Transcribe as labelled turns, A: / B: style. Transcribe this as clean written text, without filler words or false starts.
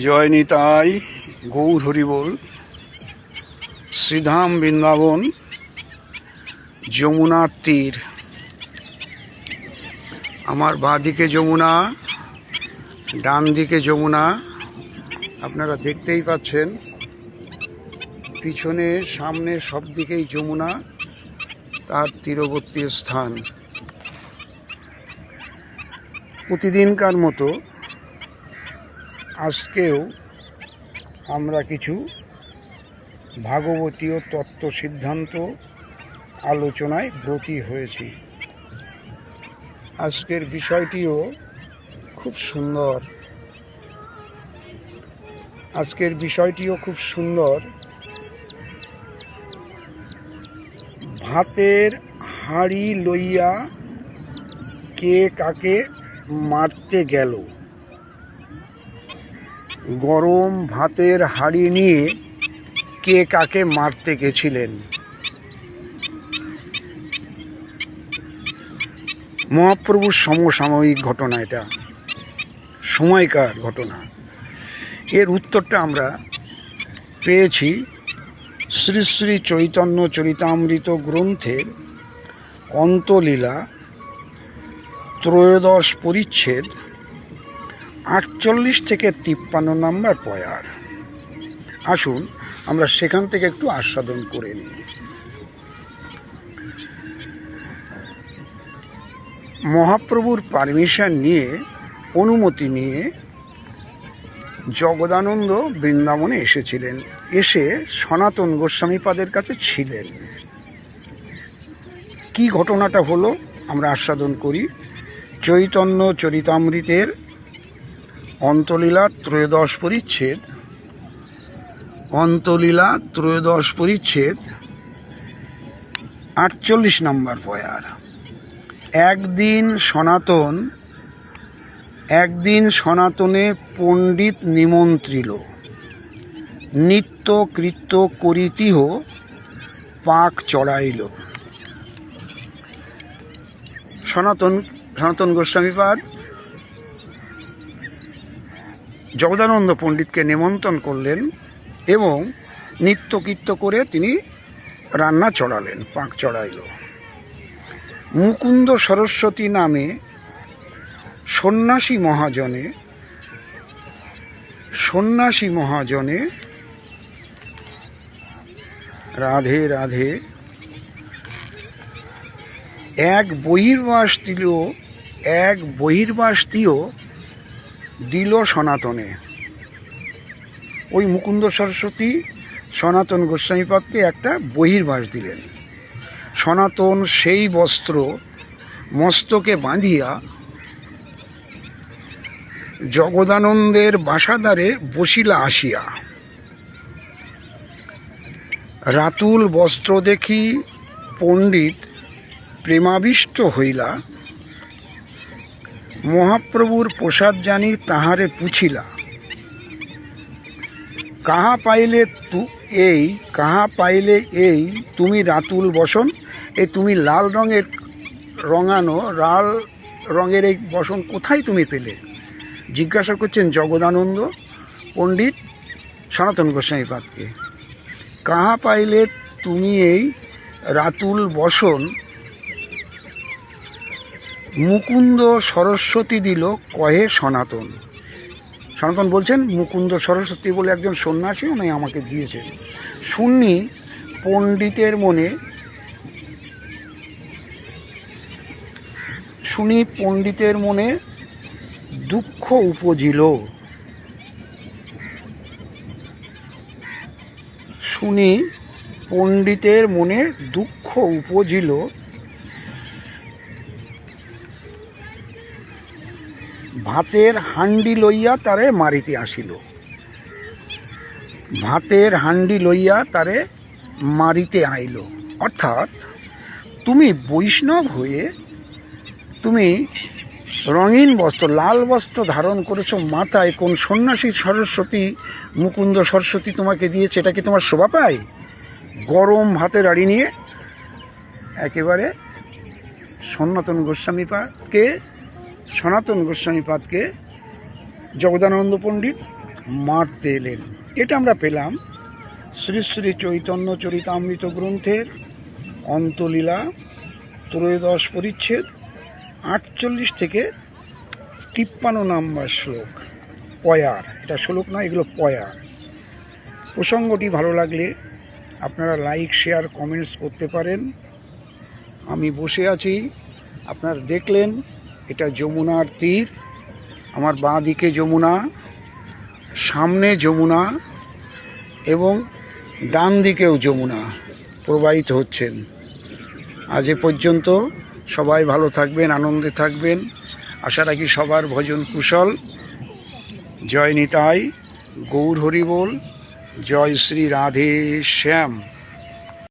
A: জয় নিতাই, গৌর হরিবোল। শ্রীধাম বৃন্দাবন, যমুনার তীর। আমার বাঁ দিকে যমুনা, ডান দিকে যমুনা, আপনারা দেখতেই পাচ্ছেন। পিছনে সামনে সব দিকেই যমুনা, তার তীরবর্তী স্থান। প্রতিদিনকার মতো আজকেও আমরা কিছু ভাগবতীয় তত্ত্ব সিদ্ধান্ত আলোচনায় ব্রতী হয়েছি। আজকের বিষয়টিও খুব সুন্দর। ভাতের হাঁড়ি লইয়া কে কাকে মারতে গেল। গরম ভাতের হাঁড়ি নিয়ে কে কাকে মারতে গেছিলেন। মহাপ্রভুর সমসাময়িক ঘটনা, এটা সময়কার ঘটনা। এর উত্তরটা আমরা পেয়েছি শ্রী শ্রী চৈতন্য চরিতামৃত গ্রন্থের অন্তলীলা ত্রয়োদশ পরিচ্ছেদ 48 থেকে 53 নম্বর পয়ার। আসুন আমরা সেখান থেকে একটু আস্বাদন করে নিই। মহাপ্রভুর পারমিশন নিয়ে, অনুমতি নিয়ে জগদানন্দ বৃন্দাবনে এসেছিলেন। এসে সনাতন গোস্বামীপাদের কাছে ছিলেন। কি ঘটনাটা হলো আমরা আস্বাদন করি। চৈতন্য চরিতামৃতের অন্তলীলা ত্রয়োদশ পরিচ্ছেদ, 48 নম্বর পয়ার। একদিন সনাতনে পণ্ডিত নিমন্ত্রিল, নিত্য কৃত্য করিতিহ পাক চড়াইল। সনাতন গোস্বামীপাদ জগদানন্দ পণ্ডিতকে নিমন্ত্রণ করলেন এবং নিত্যকৃত্য করে তিনি রান্না চড়ালেন, পাক চড়াইল। মুকুন্দ সরস্বতী নামে সন্ন্যাসী মহাজনে রাধে রাধে এক বহির্বাসটিও দিল সনাতনে। ওই মুকুন্দ সরস্বতী সনাতন গোস্বামীপাদকে একটা বহির্বাস দিলেন। সনাতন সেই বস্ত্র মস্তকে বাঁধিয়া জগদানন্দের বাসাদারে বসিলা আসিয়া। রাতুল বস্ত্র দেখি পণ্ডিত প্রেমাবিষ্ট হইলা। মহাপ্রভুর প্রসাদ জানি তাহারে পুছিলা। কাহা পাইলে এই তুমি রাতুল বসন, এই তুমি লাল রঙের এই বসন কোথায় তুমি পেলে? জিজ্ঞাসা করছেন জগদানন্দ পণ্ডিত সনাতন গোস্বামীপাদকে। কাহা পাইলে তুমি এই রাতুল বসন? মুকুন্দ সরস্বতী দিল কহে সনাতন। সনাতন বলছেন মুকুন্দ সরস্বতী বলে একজন সন্ন্যাসী উনি আমাকে দিয়েছেন। শুনি পণ্ডিতের মনে দুঃখ উপজিল। ভাতের হান্ডি লইয়া তারে মারিতে আসিল। অর্থাৎ তুমি বৈষ্ণব হয়ে তুমি রঙিন বস্ত্র, লাল বস্ত্র ধারণ করেছো, মাথায় কোন সন্ন্যাসী সরস্বতী মুকুন্দ সরস্বতী তোমাকে দিয়েছে, এটা কি তোমার শোভা পায়? গরম ভাতের হাঁড়ি নিয়ে একেবারে সনাতন গোস্বামীপাদকে জগদানন্দ পণ্ডিত মারতে এলেন। এটা আমরা পেলাম শ্রী শ্রী চৈতন্য চরিতামৃত গ্রন্থের অন্তলীলা ত্রয়োদশ পরিচ্ছেদ 48 থেকে 53 নম্বর শ্লোক, পয়ার। এটা শ্লোক নয়, এগুলো পয়ার। প্রসঙ্গটি ভালো লাগলে আপনারা লাইক শেয়ার কমেন্টস করতে পারেন। আমি বসে আছি, আপনারা দেখলেন এটা যমুনার তীর। আমার বাঁ দিকে যমুনা, সামনে যমুনা এবং ডান দিকেও যমুনা প্রবাহিত হচ্ছেন। আজ এ পর্যন্ত। সবাই ভালো থাকবেন, আনন্দে থাকবেন। আশা রাখি সবার ভজন কুশল। জয় নিতাই, গৌর হরি বল, জয় শ্রী রাধে শ্যাম।